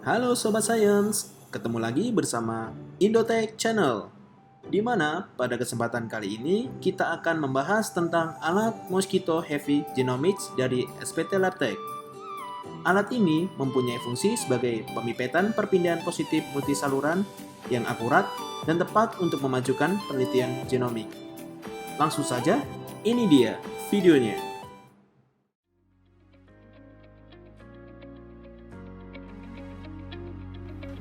Halo Sobat Science, ketemu lagi bersama Indotech Channel, di mana pada kesempatan kali ini kita akan membahas tentang alat Mosquito Heavy Genomics dari SPTLabtech. Alat ini mempunyai fungsi sebagai pemipetan perpindahan positif multisaluran yang akurat dan tepat untuk memajukan penelitian genomik. Langsung saja, ini dia videonya.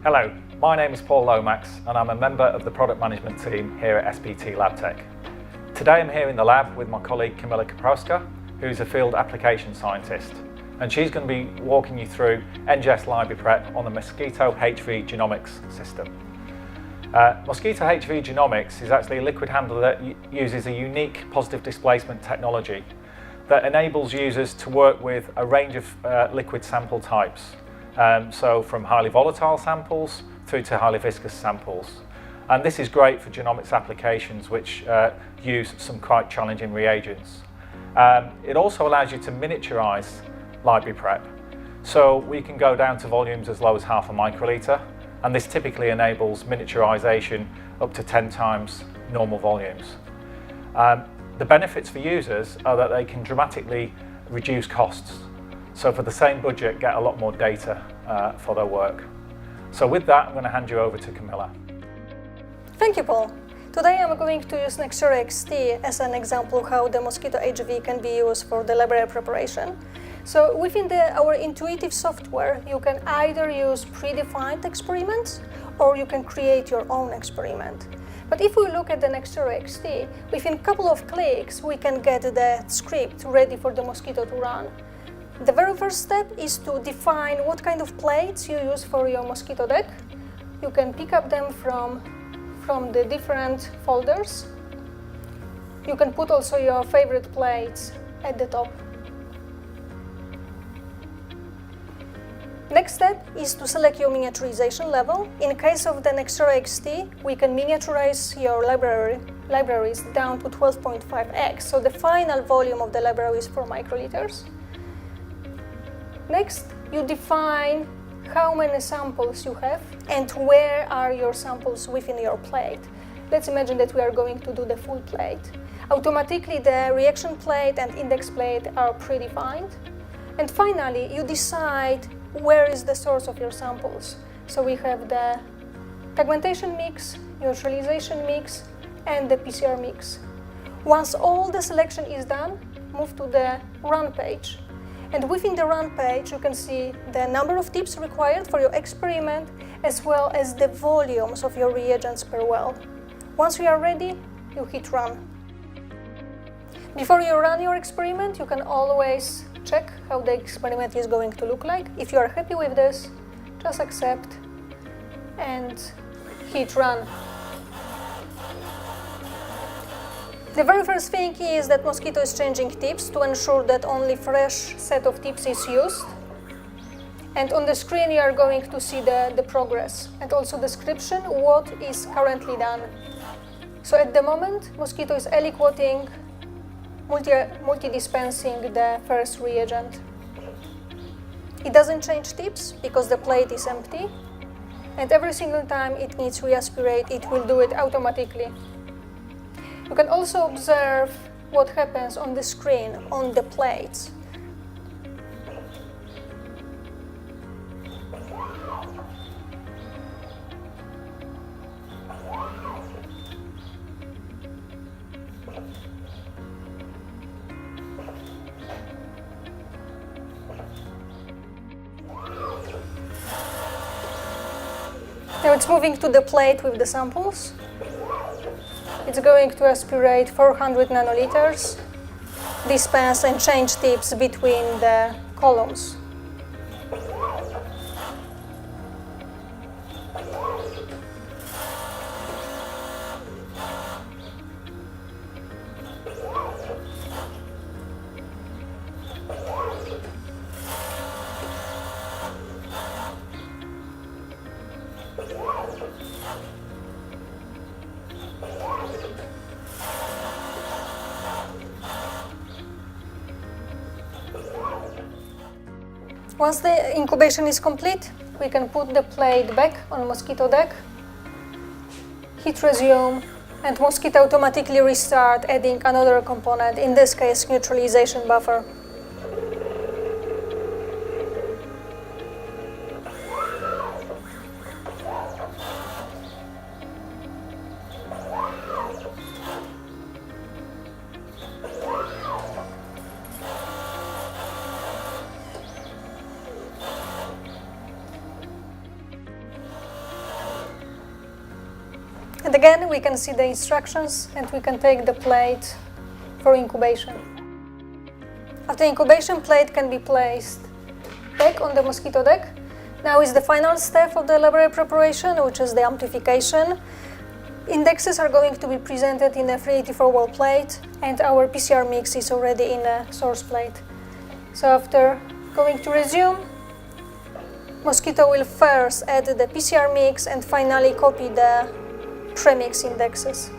Hello, my name is Paul Lomax and I'm a member of the product management team here at SPTLabtech. Today I'm here in the lab with my colleague Camilla Kaprowska, who's a field application scientist, and she's going to be walking you through NGS library prep on the Mosquito HV Genomics system. Mosquito HV Genomics is actually a liquid handler that uses a unique positive displacement technology that enables users to work with a range of liquid sample types. So from highly volatile samples through to highly viscous samples. And this is great for genomics applications which use some quite challenging reagents. It also allows you to miniaturize library prep. So we can go down to volumes as low as half a microliter, and this typically enables miniaturization up to 10 times normal volumes. The benefits for users are that they can dramatically reduce costs. So for the same budget, get a lot more data for their work. So with that, I'm going to hand you over to Camilla. Thank you, Paul. Today I'm going to use Nextera XT as an example of how the Mosquito HV can be used for the library preparation. So within our intuitive software, you can either use predefined experiments or you can create your own experiment. But if we look at the Nextera XT, within a couple of clicks, we can get the script ready for the Mosquito to run. The very first step is to define what kind of plates you use for your Mosquito deck. You can pick up them from the different folders. You can put also your favorite plates at the top. Next step is to select your miniaturization level. In case of the Nextera XT, we can miniaturize your libraries down to 12.5x, so the final volume of the library is 4 microliters. Next, you define how many samples you have and where are your samples within your plate. Let's imagine that we are going to do the full plate. Automatically, the reaction plate and index plate are predefined. And finally, you decide where is the source of your samples. So we have the fragmentation mix, neutralization mix, and the PCR mix. Once all the selection is done, move to the run page. And within the run page, you can see the number of tips required for your experiment, as well as the volumes of your reagents per well. Once you are ready, you hit run. Before you run your experiment, you can always check how the experiment is going to look like. If you are happy with this, just accept and hit run. The very first thing is that Mosquito is changing tips to ensure that only fresh set of tips is used. And on the screen you are going to see the progress and also description what is currently done. So at the moment, Mosquito is aliquoting, multi-dispensing the first reagent. It doesn't change tips because the plate is empty, and every single time it needs reaspirate, it will do it automatically. You can also observe what happens on the screen, on the plates. Now it's moving to the plate with the samples. It's going to aspirate 400 nanoliters, dispense and change tips between the columns. Once the incubation is complete, we can put the plate back on mosquito deck, hit resume, and mosquito automatically restart, adding another component, in this case neutralization buffer. And again, we can see the instructions and we can take the plate for incubation. After incubation, plate can be placed back on the mosquito deck. Now is the final step of the library preparation, which is the amplification. Indexes are going to be presented in a 384-well plate, and our PCR mix is already in a source plate. So after going to resume, mosquito will first add the PCR mix and finally copy the premix indexes.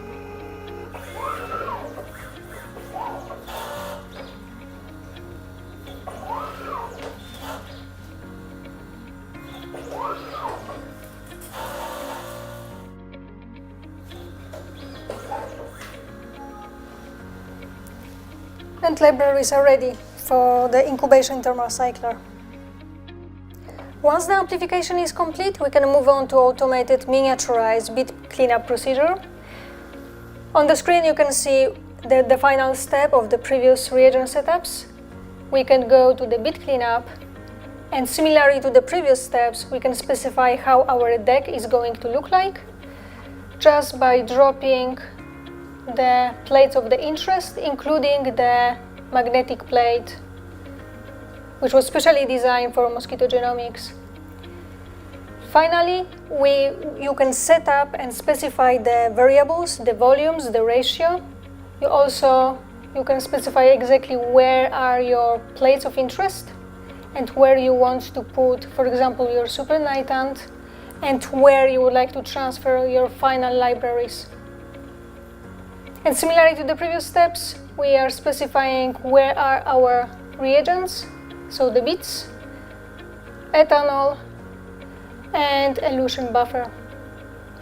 And libraries are ready for the incubation thermal cycler. Once the amplification is complete, we can move on to automated miniaturized bit cleanup procedure. On the screen you can see the final step of the previous reagent setups. We can go to the bit cleanup, and similarly to the previous steps, we can specify how our deck is going to look like just by dropping the plates of the interest, including the magnetic plate, which was specially designed for mosquito genomics. Finally, you can set up and specify the variables, the volumes, the ratio. You can specify exactly where are your plates of interest and where you want to put, for example, your supernatant, and where you would like to transfer your final libraries. And similarly to the previous steps, we are specifying where are our reagents, so the bits, ethanol, and elution buffer.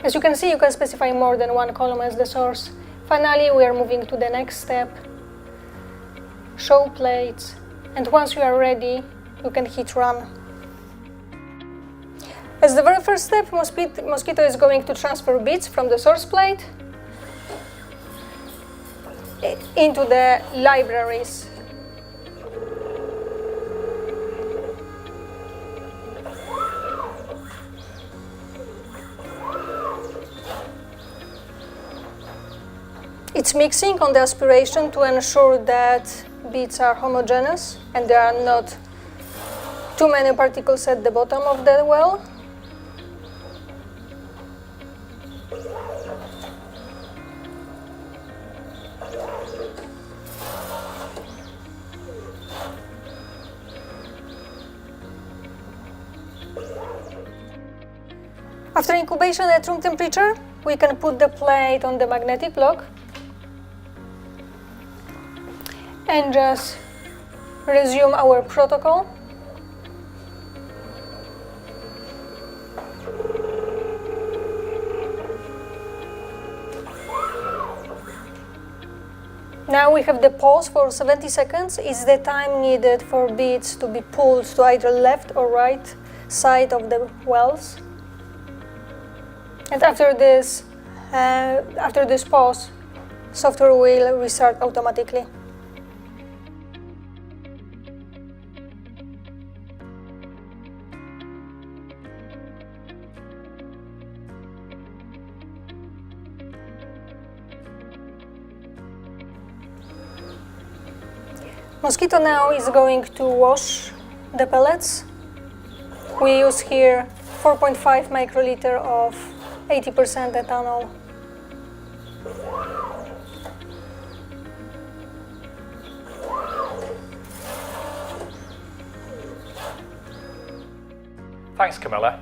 As you can see, you can specify more than one column as the source. Finally, we are moving to the next step, show plates, and once you are ready, you can hit run. As the very first step, mosquito is going to transfer bits from the source plate into the libraries. It's mixing on the aspiration to ensure that bits are homogeneous and there are not too many particles at the bottom of the well. After incubation at room temperature, we can put the plate on the magnetic block and just resume our protocol. Now we have the pause for 70 seconds. It's the time needed for bits to be pulled to either left or right side of the wells. And after this pause, software will restart automatically. Mosquito now is going to wash the pellets. We use here 4.5 microliter of 80% ethanol. Thanks, Camilla.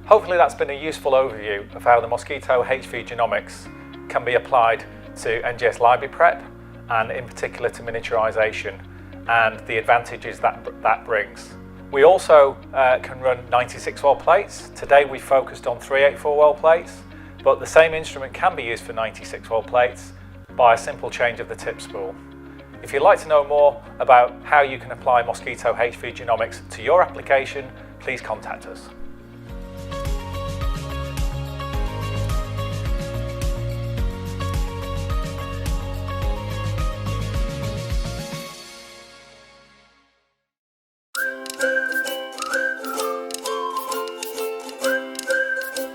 Hopefully that's been a useful overview of how the Mosquito HV Genomics can be applied to NGS library prep, and in particular to miniaturization, and the advantages that brings. We also can run 96-well plates. Today we focused on 384-well plates, but the same instrument can be used for 96-well plates by a simple change of the tip spool. If you'd like to know more about how you can apply mosquito HV genomics to your application, please contact us.